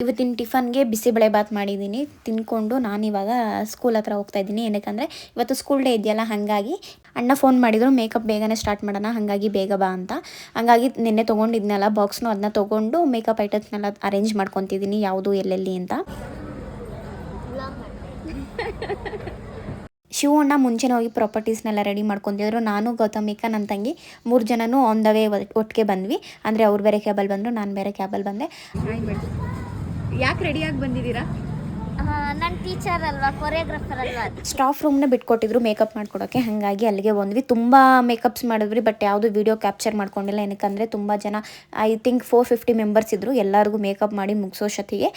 ಇವತ್ತಿನ ಟಿಫನ್ಗೆ ಬಿಸಿಬೇಳೆಬಾತ್ ಮಾಡಿದ್ದೀನಿ. ತಿಂದ್ಕೊಂಡು ನಾನಿವಾಗ ಸ್ಕೂಲ್ ಹತ್ರ ಹೋಗ್ತಾ ಇದ್ದೀನಿ. ಏನಕ್ಕಂದರೆ ಇವತ್ತು ಸ್ಕೂಲ್ ಡೇ ಇದೆಯಲ್ಲ, ಹಾಗಾಗಿ ಅಣ್ಣ ಫೋನ್ ಮಾಡಿದರು ಮೇಕಪ್ ಬೇಗನೆ ಸ್ಟಾರ್ಟ್ ಮಾಡೋಣ, ಹಾಗಾಗಿ ಬೇಗ ಬಾ ಅಂತ. ಹಾಗಾಗಿ ನಿನ್ನೆ ತೊಗೊಂಡಿದ್ನಲ್ಲ ಬಾಕ್ಸ್ನು, ಅದನ್ನ ತೊಗೊಂಡು ಮೇಕಪ್ ಐಟಮ್ಸ್ನೆಲ್ಲ ಅರೇಂಜ್ ಮಾಡ್ಕೊತಿದ್ದೀನಿ, ಯಾವುದು ಎಲ್ಲೆಲ್ಲಿ ಅಂತ. ಶಿವಣ್ಣ ಮುಂಚೆನೇ ಹೋಗಿ ಪ್ರಾಪರ್ಟೀಸ್ನೆಲ್ಲ ರೆಡಿ ಮಾಡ್ಕೊತಿದ್ರು. ನಾನು ಗೌತಮಿಕ ನನ್ನ ತಂಗಿ 3 ಜನನೂ ಆನ್ ದ ವೇ ಒಟ್ಟಿಗೆ ಬಂದ್ವಿ. ಅಂದರೆ ಅವ್ರು ಬೇರೆ ಕ್ಯಾಬಲ್ಲಿ ಬಂದರು, ನಾನು ಬೇರೆ ಕ್ಯಾಬಲ್ಲಿ ಬಂದೆ. ಯಾಕೆ ರೆಡಿಯಾಗಿ ಬಂದಿದ್ದೀರಾ? ನನ್ನ ಟೀಚರ್ ಅಲ್ವಾ, ಕೊರಿಯೋಗ್ರಾಫರ್ ಅಲ್ವಾ. ಸ್ಟಾಫ್ ರೂಮ್ನ ಬಿಟ್ಕೊಟ್ಟಿದ್ರು ಮೇಕಪ್ ಮಾಡ್ಕೊಡೋಕ್ಕೆ, ಹಾಗಾಗಿ ಅಲ್ಲಿಗೆ ಬಂದ್ವಿ. ತುಂಬ ಮೇಕಪ್ಸ್ ಮಾಡಿದ್ವಿ, ಬಟ್ ಯಾವುದು ವೀಡಿಯೋ ಕ್ಯಾಪ್ಚರ್ ಮಾಡ್ಕೊಂಡಿಲ್ಲ. ಏನಕ್ಕಂದರೆ ತುಂಬ ಜನ, ಐ ಥಿಂಕ್ 450 ಮೆಂಬರ್ಸ್ ಇದ್ದರು. ಎಲ್ಲರಿಗೂ ಮೇಕಪ್ ಮಾಡಿ ಮುಗಿಸೋಷ್ಟೊತ್ತಿಗೆ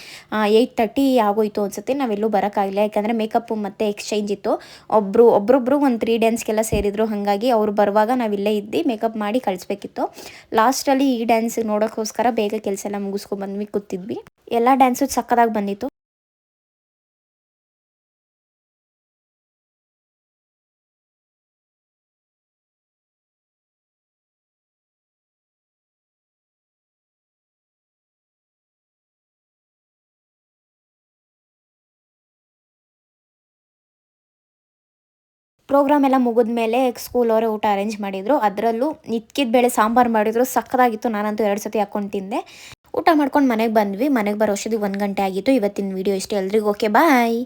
8:30 ಆಗೋಯ್ತು ಅನ್ಸುತ್ತೆ. ನಾವೆಲ್ಲೂ ಬರೋಕ್ಕಾಗಿಲ್ಲ, ಯಾಕಂದರೆ ಮೇಕಪ್ ಮತ್ತು ಎಕ್ಸ್ಚೇಂಜ್ ಇತ್ತು. ಒಬ್ರೊಬ್ರು ಒಂದು 3 ಡ್ಯಾನ್ಸ್ಗೆಲ್ಲ ಸೇರಿದ್ರು. ಹಾಗಾಗಿ ಅವ್ರು ಬರುವಾಗ ನಾವಿಲ್ಲೇ ಇದ್ದು ಮೇಕಪ್ ಮಾಡಿ ಕಳಿಸ್ಬೇಕಿತ್ತು. ಲಾಸ್ಟಲ್ಲಿ ಈ ಡ್ಯಾನ್ಸ್ ನೋಡೋಕ್ಕೋಸ್ಕರ ಬೇಗ ಕೆಲಸ ಎಲ್ಲ ಮುಗಿಸ್ಕೊಂಡ್ಬಂದ್ವಿ, ಕೂತಿದ್ವಿ. ಎಲ್ಲ ಡ್ಯಾನ್ಸು ಸಕ್ಕದಾಗಿ ಬಂದಿತ್ತು. ಪ್ರೋಗ್ರಾಮ್ ಎಲ್ಲ ಮುಗಿದ್ಮೇಲೆ ಸ್ಕೂಲವರೇ ಊಟ ಅರೇಂಜ್ ಮಾಡಿದರು. ಅದರಲ್ಲೂ ಇದ್ಕಿದ ಬೇಳೆ ಸಾಂಬಾರು ಮಾಡಿದ್ರು, ಸಕ್ಕದಾಗಿತ್ತು. ನಾನಂತೂ 2 ಸತಿ ಹಾಕ್ಕೊಂಡು ತಿಂದೆ. ಊಟ ಮಾಡ್ಕೊಂಡು ಮನೆಗೆ ಬಂದ್ವಿ. ಮನೆಗೆ ಬರೋ ಅಷ್ಟೊತ್ತಿಗೆ 1 ಗಂಟೆ ಆಗಿತ್ತು. ಇವತ್ತಿನ ವೀಡಿಯೋ ಇಷ್ಟೇ. ಎಲ್ರಿಗೂ ಓಕೆ, ಬಾಯ್.